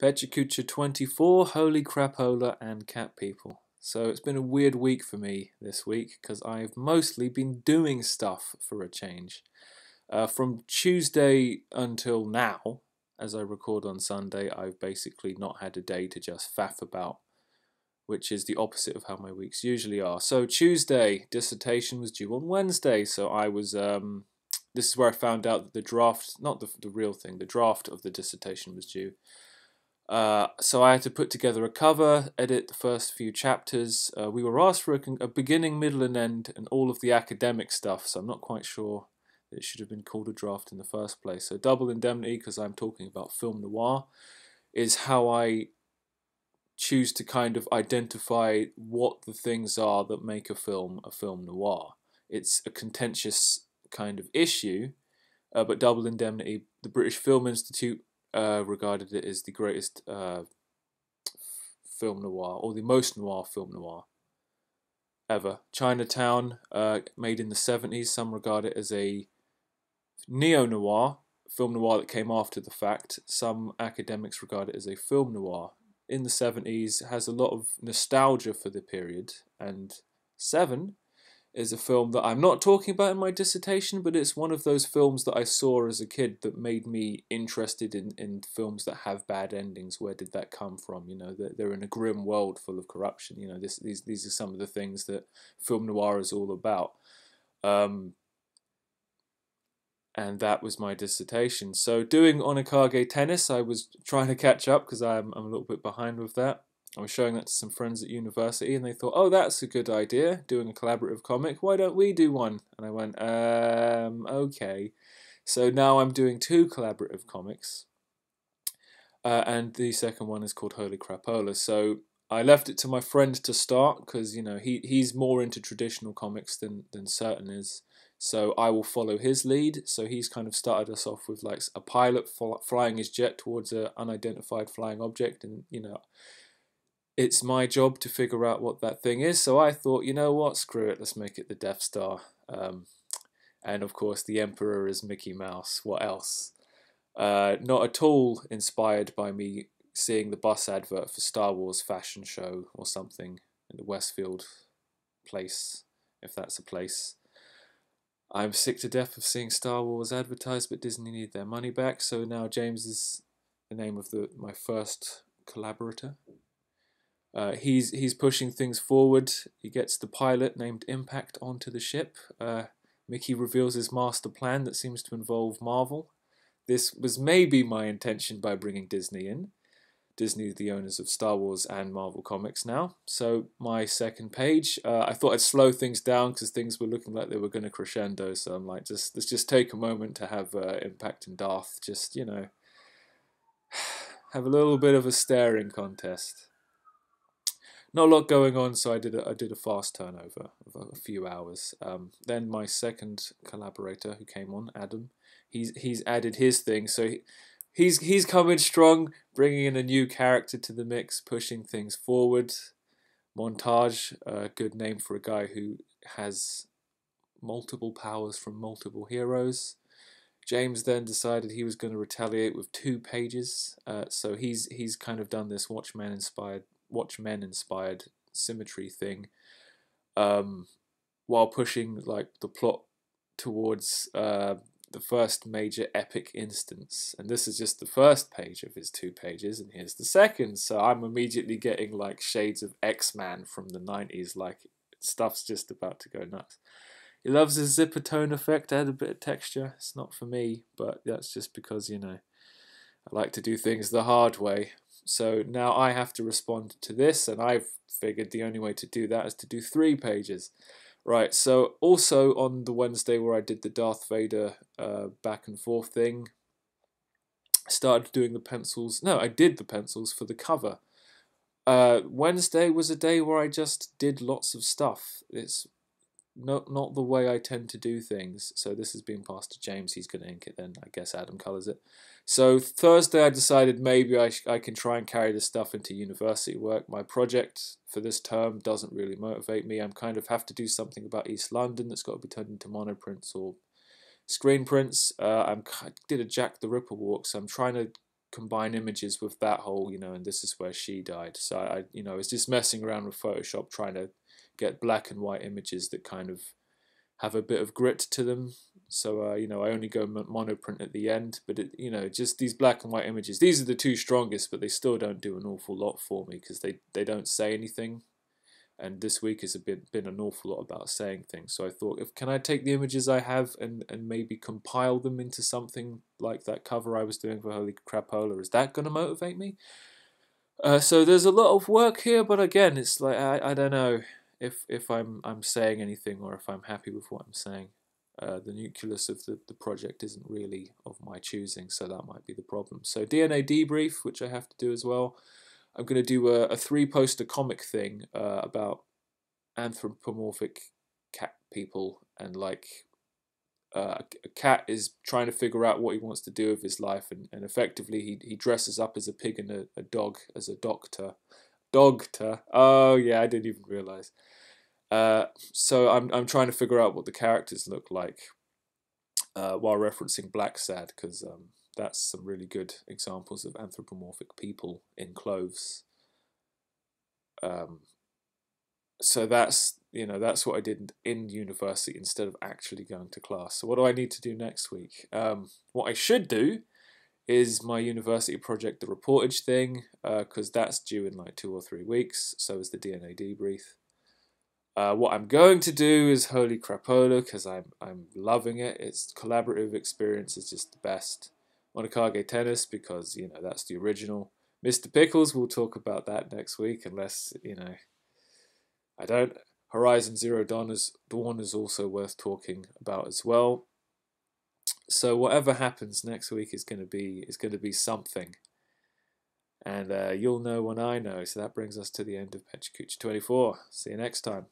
Pecha Kucha 24, Holy Crapola, and Cat People. So it's been a weird week for me this week because I've mostly been doing stuff for a change. From Tuesday until now, as I record on Sunday, I've basically not had a day to just faff about, which is the opposite of how my weeks usually are. So Tuesday, dissertation was due on Wednesday, so I was... this is where I found out that the draft, not the real thing, the draft of the dissertation was due. So I had to put together a cover, edit the first few chapters. We were asked for a beginning, middle, and end, and all of the academic stuff, so I'm not quite sure that it should have been called a draft in the first place. So double indemnity, because I'm talking about film noir, is how I choose to kind of identify what the things are that make a film noir. It's a contentious kind of issue, but double indemnity, the British Film Institute regarded it as the greatest film noir, or the most noir film noir ever. Chinatown, made in the 70s, some regard it as a neo-noir, film noir that came after the fact. Some academics regard it as a film noir. In the 70s, has a lot of nostalgia for the period, and Seven is a film that I'm not talking about in my dissertation, but it's one of those films that I saw as a kid that made me interested in films that have bad endings. Where did that come from? You know, they're in a grim world full of corruption. You know, these are some of the things that film noir is all about. And that was my dissertation. So doing Onikage tennis, I was trying to catch up because I'm a little bit behind with that. I was showing that to some friends at university, and they thought, oh, that's a good idea, doing a collaborative comic. Why don't we do one? And I went, okay. So now I'm doing 2 collaborative comics, and the second one is called Holy Crapola. So I left it to my friend to start because, you know, he's more into traditional comics than Certain is. So I will follow his lead. So he's kind of started us off with like a pilot flying his jet towards an unidentified flying object, and, you know, it's my job to figure out what that thing is. So I thought, you know what, screw it, let's make it the Death Star. And of course, the Emperor is Mickey Mouse. What else? Not at all inspired by me seeing the bus advert for Star Wars fashion show or something in the Westfield place, if that's a place. I'm sick to death of seeing Star Wars advertised, but Disney need their money back. So now James is the name of my first collaborator. He's pushing things forward. He gets the pilot named Impact onto the ship. Mickey reveals his master plan that seems to involve Marvel. This was maybe my intention by bringing Disney in. Disney is the owners of Star Wars and Marvel Comics now. So my second page, I thought I'd slow things down because things were looking like they were going to crescendo. So I'm like, let's just take a moment to have Impact and Darth just, you know, have a little bit of a staring contest. Not a lot going on, so I did a fast turnover of a few hours. Then my second collaborator who came on, Adam, he's added his thing, so he's coming strong, bringing in a new character to the mix, pushing things forward. Montage, a good name for a guy who has multiple powers from multiple heroes. James then decided he was going to retaliate with 2 pages, so he's kind of done this Watchmen inspired symmetry thing, while pushing like the plot towards the first major epic instance. And this is just the first page of his 2 pages, and here's the second. So I'm immediately getting like shades of X-Man from the 90s, like stuff's just about to go nuts. He loves his zipper tone effect, add a bit of texture. It's not for me, but that's just because, you know, I like to do things the hard way. So now I have to respond to this, and I've figured the only way to do that is to do 3 pages. Right, so also on the Wednesday where I did the Darth Vader back and forth thing, I started doing the pencils. No, I did the pencils for the cover. Wednesday was a day where I just did lots of stuff. It's not the way I tend to do things. So this is being passed to James. He's going to ink it then. I guess Adam colours it. So Thursday I decided maybe I can try and carry this stuff into university work. My project for this term doesn't really motivate me. I'm kind of have to do something about East London that's got to be turned into monoprints or screen prints. I did a Jack the Ripper walk, so I'm trying to combine images with that whole, and this is where she died. So I was just messing around with Photoshop trying to get black and white images that kind of have a bit of grit to them. So I only go monoprint at the end, but just these black and white images. These are the two strongest, but they still don't do an awful lot for me because they don't say anything. And this week has been an awful lot about saying things. So I thought, can I take the images I have and maybe compile them into something like that cover I was doing for Holy Crapola? Is that going to motivate me? So there's a lot of work here, but again, it's like I don't know if I'm saying anything or if I'm happy with what I'm saying. The nucleus of the project isn't really of my choosing, so that might be the problem. So DNA debrief, which I have to do as well. I'm going to do a 3-poster comic thing about anthropomorphic cat people, and like a cat is trying to figure out what he wants to do with his life, and effectively he dresses up as a pig and a dog as a doctor. Dogter. Oh yeah, I didn't even realize. So I'm trying to figure out what the characters look like while referencing Black Sad, because that's some really good examples of anthropomorphic people in clothes. So that's what I did in university instead of actually going to class. So what do I need to do next week? What I should do is my university project, the reportage thing, because that's due in like 2 or 3 weeks. So is the DNA debrief. What I'm going to do is Holy Crapola, because I'm loving it. Its collaborative experience is just the best. Monocague Tennis, because that's the original. Mr. Pickles, we'll talk about that next week, unless I don't. Horizon Zero Dawn is also worth talking about as well. So whatever happens next week is going to be something, and you'll know when I know. So that brings us to the end of Pecha Kucha 24. See you next time.